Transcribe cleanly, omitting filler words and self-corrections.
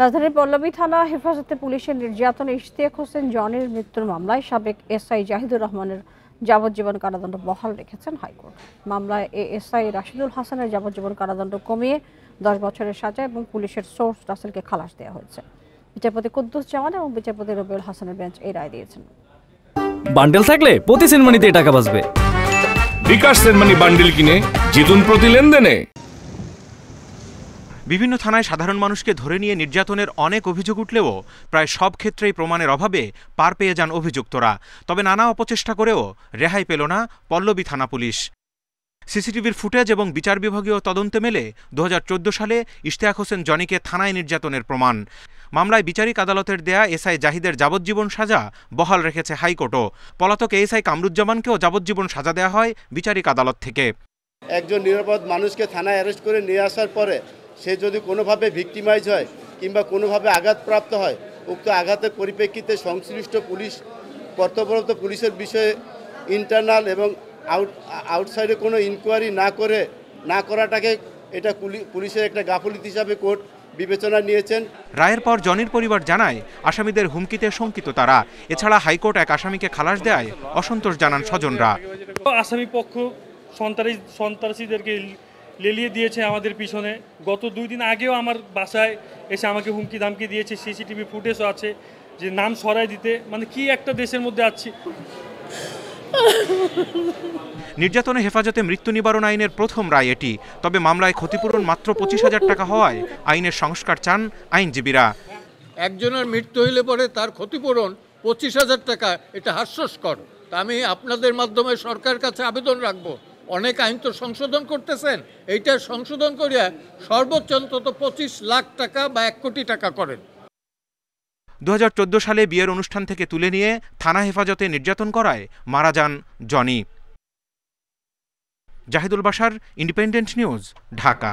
রাজধানীর পল্লবী থানা হেফাজতে পুলিশের নির্যাতনে ইশতিয়াক হোসেন জনির মৃত্যুর মামলায় সাবেক এসআই জাহিদুর রহমানের যাবজ্জীবন কারাদণ্ড বহাল রেখেছেন হাইকোর্ট। মামলায় এএসআই রাশিদুল হাসানের যাবজ্জীবন কারাদণ্ড কমিয়ে 10 বছরের সাজা এবং পুলিশের সোর্স রাসেলকে খালাস দেওয়া হয়েছে। বিচারপতি কুদ্দুস জামান এবং বিচারপতি রবিউল হাসানের বেঞ্চ এই রায় দিয়েছেন। বান্ডেল থাকলে প্রতি সেনমানিতে টাকা বাঁচবে। বিকাশ সেনমানি বান্ডেল কিনে জিতুন প্রতি লেনদেনে। বিভিন্ন থানায় সাধারণ মানুষকে ধরে নিয়ে নির্যাতনের অনেক অভিযোগ উঠলেও প্রায় সব ক্ষেত্রেই প্রমাণের অভাবে পার পেয়ে যান অভিযুক্তরা। তবে নানা অপচেষ্টা করেও রেহাই পেল না পল্লবী থানা পুলিশ। সিসিটিভির ফুটেজ এবং বিচার বিভাগীয় তদন্তে মেলে 2014 সালে ইশতিয়াক হোসেন জনিকে থানায় নির্যাতনের প্রমাণ। মামলায় বিচারিক আদালতের দেয়া এসআই জাহিদের যাবজ্জীবন সাজা বহাল রেখেছে হাইকোর্টও। পলাতক এসআই কামরুজ্জামানকেও যাবজ্জীবন সাজা দেওয়া হয় বিচারিক আদালত থেকে। একজন নিরাপদ মানুষকে থানায় অ্যারেস্ট করে নিয়ে আসার পরে সে যদি কোনোভাবে ভিক্টিমাইজ হয় কিংবা কোনোভাবে আঘাতপ্রাপ্ত হয়, উক্ত আঘাতের পরিপ্রেক্ষিতে সংশ্লিষ্ট পুলিশ কর্তব্যরত পুলিশের বিষয়ে ইন্টারনাল এবং আউটসাইডে কোনো ইনকোয়ারি না করাটাকে এটা পুলিশের একটা গাফিলতি হিসাবে কোর্ট বিবেচনা নিয়েছেন। রায়ের পর জনির পরিবার জানায় আসামিদের হুমকিতে শঙ্কিত তারা। এছাড়া হাইকোর্ট এক আসামিকে খালাস দেয় অসন্তোষ জানান স্বজনরা। আসামি পক্ষ সন্ত্রাসীদেরকে লেলিয়ে দিয়েছে আমাদের পিছনে। গত 2 দিন আগেও আমার বাসায় এসে আমাকে হুমকি ধামকি দিয়েছে। সিসিটিভি ফুটেজও আছে যে নাম সরাই দিতে। মানে কি একটা দেশের মধ্যে আছি। নির্যাতনে হেফাজতে মৃত্যু নিবারণ আইনের প্রথম রায় এটি। তবে মামলায় ক্ষতিপূরণ মাত্র 25,000 টাকা হওয়ায় আইনের সংস্কার চান আইনজীবীরা। একজনের মৃত্যু হইলে পরে তার ক্ষতিপূরণ 25,000 টাকা, এটা হাস্যস্কর। তা আমি আপনাদের মাধ্যমে সরকারের কাছে আবেদন রাখবো, অনেক আইন তো সংশোধন করতেছেন, এইটা সংশোধন করিয়া সর্বোচ্চ অন্তত 25 লাখ টাকা বা 1 কোটি টাকা করেন। 2014 সালে বিয়ের অনুষ্ঠান থেকে তুলে নিয়ে থানা হেফাজতে নির্যাতন করায় মারা যান জনি। Zahidul Bashar, Independent News, Dhaka.